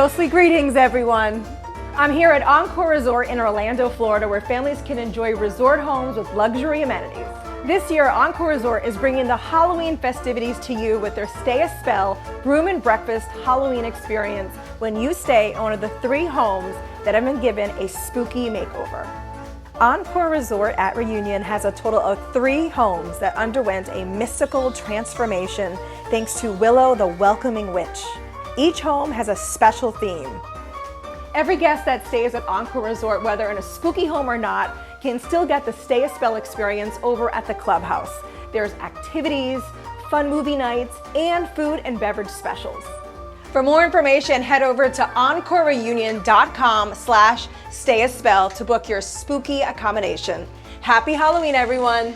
Ghostly greetings, everyone. I'm here at Encore Resort in Orlando, Florida, where families can enjoy resort homes with luxury amenities. This year, Encore Resort is bringing the Halloween festivities to you with their Stay a Spell Broom and Breakfast Halloween experience when you stay in one of the 3 homes that have been given a spooky makeover. Encore Resort at Reunion has a total of 3 homes that underwent a mystical transformation thanks to Willow the Welcoming Witch. Each home has a special theme. Every guest that stays at Encore Resort, whether in a spooky home or not, can still get the Stay a Spell experience over at the clubhouse. There's activities, fun movie nights, and food and beverage specials. For more information, head over to encorereunion.com/stayaspell to book your spooky accommodation. Happy Halloween, everyone.